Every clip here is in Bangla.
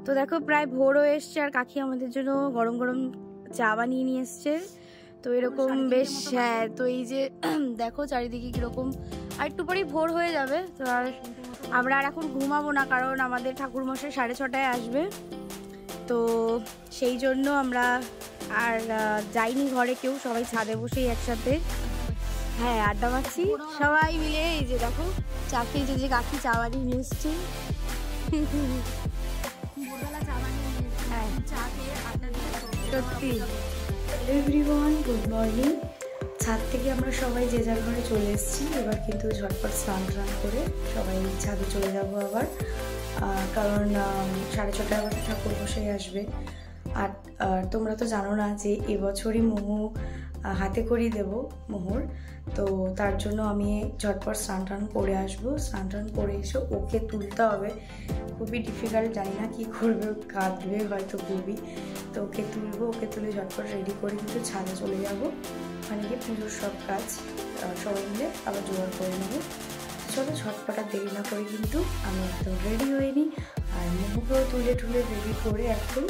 তো দেখো প্রায় ভোর হয়ে এসছে আর কাকি আমাদের জন্য গরম গরম চা বানিয়ে নিয়ে এসছে। তো এরকম বেশ, হ্যাঁ, তো এই যে দেখো চারিদিকে কিরকম, আর একটু পরেই ভোর হয়ে যাবে। তো আর আমরা আর এখন ঘুমাবো না, কারণ আমাদের ঠাকুরমশাই 6:30টায় আসবে। তো সেই জন্য আমরা আর যাইনি ঘরে কেউ, সবাই ছাদে বসেই একসাথে হ্যাঁ আড্ডা মারছি সবাই মিলে। এই যে দেখো চা খেয়েছে, যে কাকি চা বানিয়ে নিয়ে এসছে। সত্যি। Everyone good morning. ছাদ থেকে আমরা সবাই যে যার ঘরে চলে এসেছি। এবার কিন্তু ঝটপট স্নান টান করে সবাই ছাদে চলে যাব আবার, কারণ 6:30টায় আবার ঠাকুর বসে আসবে। আর তোমরা তো জানো না যে এবছরই মোমো হাতে করিয়ে দেবো মোহর। তো তার জন্য আমি ঝটপট স্নান টান করে আসবো। স্নান টান করে এসে ওকে তুলতে হবে, খুবই ডিফিকাল্ট, জানি না কী করবে, কাঁদবে হয়তো খুবই। তো ওকে তুলবো, ওকে তুলে ঝটপট রেডি করে কিন্তু ছাদে চলে যাবো। ওখানে গিয়ে পুজোর সব কাজ সবাই মিলে আবার জোগাড় করে নেবো। চলো ঝটপট আর দেরি না করে কিন্তু আমি একদম রেডি হয়ে নিই, আর মোমোকেও তুলে রেডি করে একদম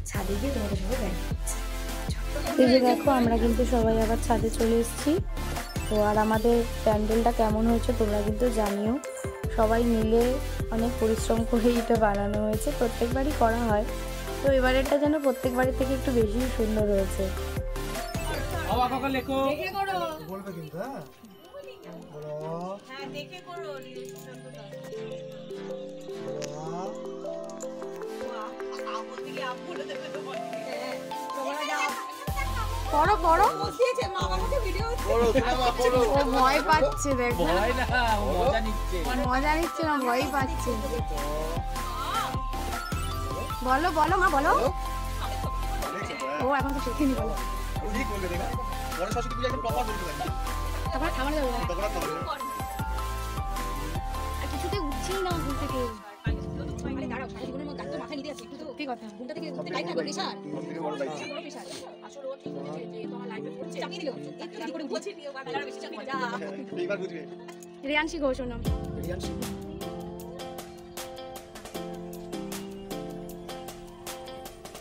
ছাদে গিয়ে তোমাদের সাথে দেখা হচ্ছে। এই যে দেখো আমরা কিন্তু সবাই আবার ছাদে চলে এসেছি। তো আর আমাদের প্যান্ডেলটা কেমন হয়েছে তোমরা কিন্তু জানিও। সবাই মিলে অনেক পরিশ্রম করে এটা বানানো হয়েছে, প্রত্যেকবারই করা হয়, তো এবারেরটা যেন প্রত্যেকবারের থেকে একটু বেশি সুন্দর হয়েছে। পড়ো পড়ো, ভয় পাচ্ছে, দেখো মজা নিচ্ছে না, ভয় পাচ্ছে। বলো বলো মা বলো। ও এখন তো শেখেনি, বলো। কিছুতে উঠছেই না ঘুম থেকে। রিয়াংশী ঘোষ নাম।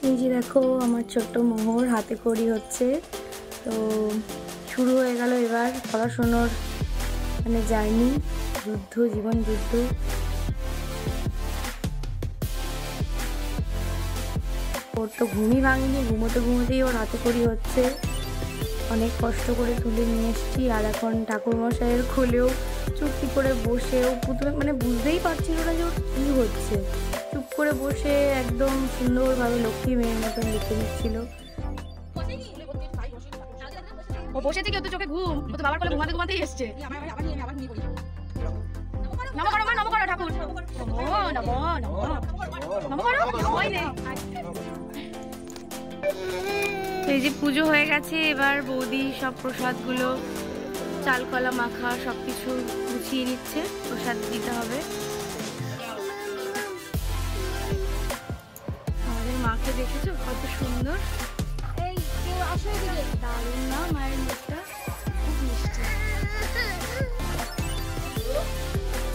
এই যে দেখো আমার ছোট্ট মোহর হাতে খড়ি হচ্ছে। তো শুরু হয়ে গেল এবার পড়াশোনার মানে জার্নি, যুদ্ধ, জীবন যুদ্ধ। ওর তো ঘুমই ভাঙেনি, ঘুমোতেই ওর হাতে খড়ি হচ্ছে। অনেক কষ্ট করে তুলে নিয়ে এসেছি, আর এখন ঠাকুরমশাইয়ের কোলেও চুপটি করে বসে, ও প্রথমে মানে বুঝতেই পারছিল না যে ওর কী হচ্ছে, চুপ করে বসে একদম সুন্দরভাবে লক্ষ্মী মেয়ের মতন লিখে নিচ্ছিল। ও বসে থেকে তো চোখে ঘুম, ও তো বাবার কোলে ঘুমাতেই এসছে। নমো করো মা, নমো করো ঠাকুর, নমো নমো নমো নমো করো। এই যে পুজো হয়ে গেছে, এবার বৌদি সব প্রসাদগুলো চাল কলা মাখা সবকিছু গুছিয়ে নিচ্ছে, প্রসাদ দিতে হবে। আমাদের মাকে দেখেছো কত সুন্দর, দারুণ না মায়ের মুখটা, খুব মিষ্টি।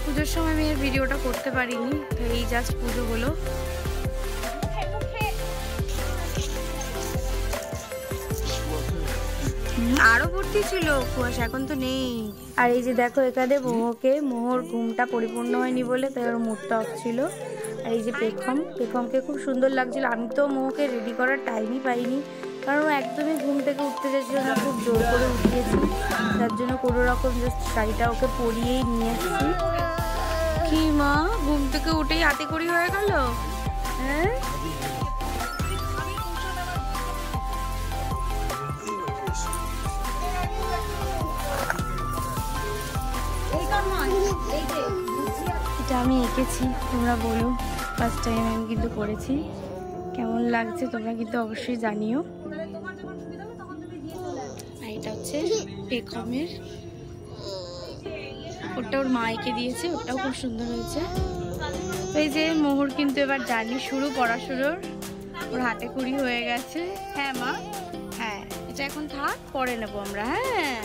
পুজোর সময় আমি এর ভিডিওটা করতে পারিনি, তো এই জাস্ট পুজো হলো। আরো ভর্তি ছিল কুয়াশা, এখন তো নেই। আর এই যে দেখো এখানে মোহর ঘুমটা পরিপূর্ণ হয়নি বলে তাই ওর মুডটা অফ ছিল। আর এই যে পেখমকে খুব সুন্দর লাগছিল। আমি তো মোহকে রেডি করার টাইমই পাইনি, কারণ ও একদমই ঘুম থেকে উঠতে চাইছিল না, খুব জোর করে উঠিয়েছি। তার জন্য কোনো রকম জাস্ট শাড়িটা ওকে পরিয়েই নিয়ে এসেছি। কি মা, ঘুম থেকে উঠেই হাতে করি হয়ে গেল? হ্যাঁ, এটা আমি এঁকেছি, তোমরা বলো। ফার্স্ট টাইম আমি কিন্তু করেছি, কেমন লাগছে তোমরা কিন্তু অবশ্যই জানিও। আর এটা হচ্ছে পেখমের, ওটা ওর মা এঁকে দিয়েছে, ওটাও খুব সুন্দর হয়েছে। তো এই যে মোহর কিন্তু এবার জার্নি শুরু, পড়াশুনোর, ওর হাতে খড়ি হয়ে গেছে। হ্যাঁ মা, হ্যাঁ এটা এখন থাক, পরে নেবো আমরা। হ্যাঁ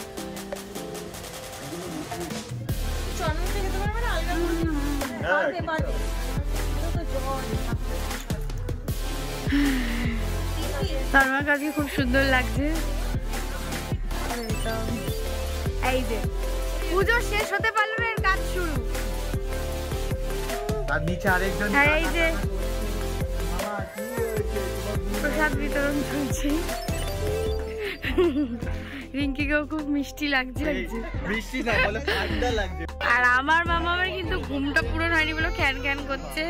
আমার কাছে খুব সুন্দর লাগছে। এই যে পুজো শেষ হতে পারলো না, এর কাজ শুরু। আর নিচে আরেকজন, আর এই যে প্রসাদ বিতরণ চলছে। রিঙ্কিকেও খুব মিষ্টি লাগছে। মিষ্টি না বলে ঠান্ডা লাগছে। আর আমার মামার কিন্তু ঘুমটা পূরণ হয়নি বলে খ্যান খ্যান করছে।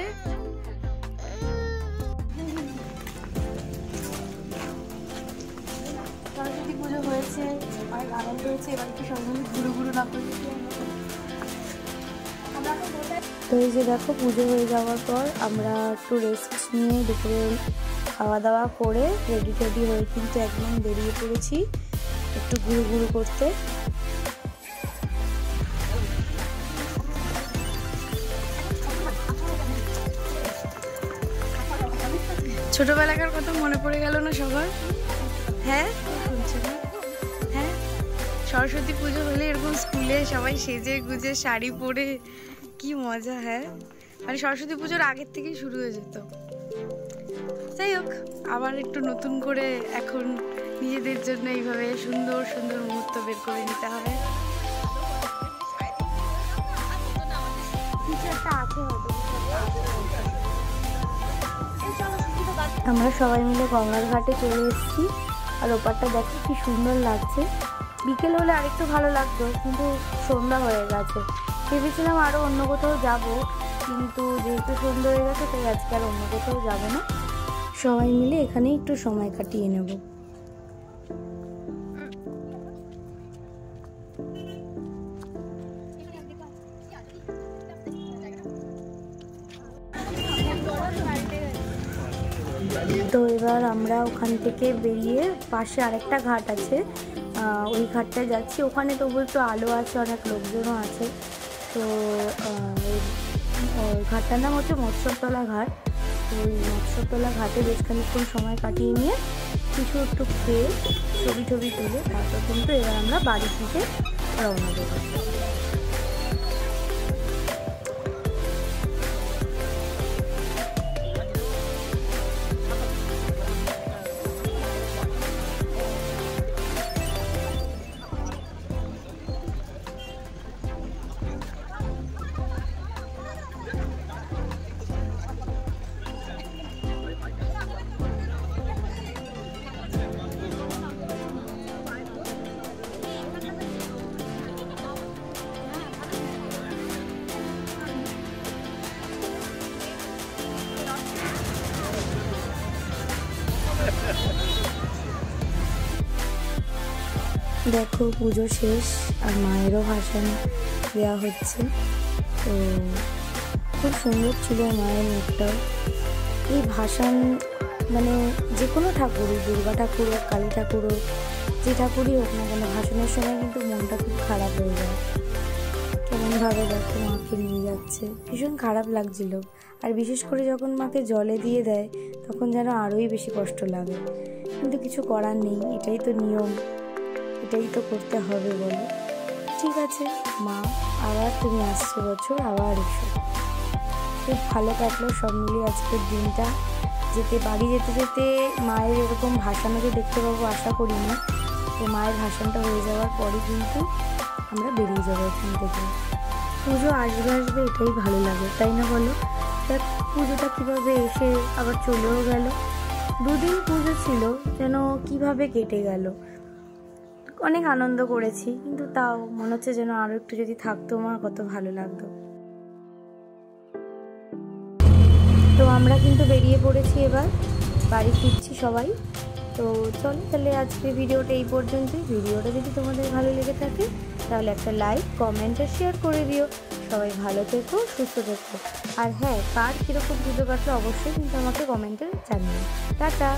সরস্বতী পুজো হয়েছে, অনেক আনন্দ হয়েছে। এবার কি সবাই ঘুরু ঘুরু না করে। তো এই যে দেখো পুজো হয়ে যাওয়ার পর আমরা একটু রেস্ট নিয়ে দুপুরে খাওয়া দাওয়া করে রেডি টেডি হয়ে কিন্তু একদম বেরিয়ে পড়েছি একটু ঘুরু ঘুরু করতে। ছোটবেলাকার কথা মনে পড়ে গেল না সবার? হ্যাঁ শুনছে না? হ্যাঁ, সরস্বতী পুজো হলে এরকম স্কুলে সবাই সেজে গুজে শাড়ি পরে কি মজা। হ্যাঁ, মানে সরস্বতী পুজোর আগের থেকেই শুরু হয়ে যেত। যাই হোক, আবার একটু নতুন করে এখন নিজেদের জন্য এইভাবে সুন্দর সুন্দর মুহূর্ত বের করে নিতে হবে। আমরা সবাই মিলে গঙ্গার ঘাটে চলে এসেছি। আর ওপারটা দেখো কি সুন্দর লাগছে। বিকেল হলে আরেকটু ভালো লাগতো, কিন্তু সন্ধ্যা হয়ে গেছে। ভেবেছিলাম আরও অন্য কোথাও যাব, কিন্তু যেহেতু সন্ধ্যা হয়ে গেছে তাই আজকে আর অন্য কোথাও যাবো না। সবাই মিলে এখানেই একটু সময় কাটিয়ে নেব। তো এবার আমরা ওখান থেকে বেরিয়ে পাশে আরেকটা ঘাট আছে, ওই ঘাটটায় যাচ্ছি। ওখানে তবু একটু আলো আছে, অনেক লোকজনও আছে। তো ওই ঘাটটার নাম হচ্ছে মৎস্যতলা ঘাট। তো ওই মৎস্যতলা ঘাটে বেশ খানিক্ষণ সময় কাটিয়ে নিয়ে কিছু একটু খেয়ে ছবি টবি তুলে তারপর কিন্তু এবার আমরা বাড়ির দিকে রওনা দেবো। দেখো পুজো শেষ আর মায়েরও ভাসান দেওয়া হচ্ছে। তো খুব সুন্দর ছিল মায়ের মুখটাও। এই ভাসান মানে যে কোনো ঠাকুরই, দুর্গা ঠাকুর হোক, কালী ঠাকুর হোক, যে ঠাকুরই হোক না কেন, ভাসানের সময় কিন্তু মনটা খুব খারাপ হয়ে যায়। কেমনভাবে দেখো মাকে নিয়ে যাচ্ছে, ভীষণ খারাপ লাগছিল। আর বিশেষ করে যখন মাকে জলে দিয়ে দেয় তখন যেন আরোই বেশি কষ্ট লাগে, কিন্তু কিছু করার নেই, এটাই তো নিয়ম, এটাই তো করতে হবে বলো। ঠিক আছে মা, আবার তুমি আসছে বছর আবার এসো। খুব ভালো কাটলো সব মিলিয়ে আজকের দিনটা। বাড়ি যেতে যেতে মায়ের এরকম ভাসানোকে দেখতে পাবো আশা করিনি। তো মায়ের ভাসানটা হয়ে যাওয়ার পরে কিন্তু আমরা বেরিয়ে যাবো এখান থেকে। পুজো আসবে আসবে এটাই ভালো লাগে, তাই না বলো? দেখ পুজোটা কীভাবে এসে আবার চলেও গেল। দুদিন পুজো ছিল, যেন কিভাবে কেটে গেল। অনেক আনন্দ করেছি, কিন্তু তাও মনে হচ্ছে যেন আরও একটু যদি থাকতো মা, কত ভালো লাগতো। তো আমরা কিন্তু বেরিয়ে পড়েছি, এবার বাড়ি ফিরছি সবাই। তো চলো তাহলে আজকের ভিডিওটা এই পর্যন্তই। ভিডিওটা যদি তোমাদের ভালো লেগে থাকে তাহলে একটা লাইক, কমেন্ট আর শেয়ার করে দিও। সবাই ভালো থেকো, সুস্থ থেকো। আর হ্যাঁ, কার কীরকম পুজো কাটলো অবশ্যই কিন্তু আমাকে কমেন্টে জানিও। টাটা।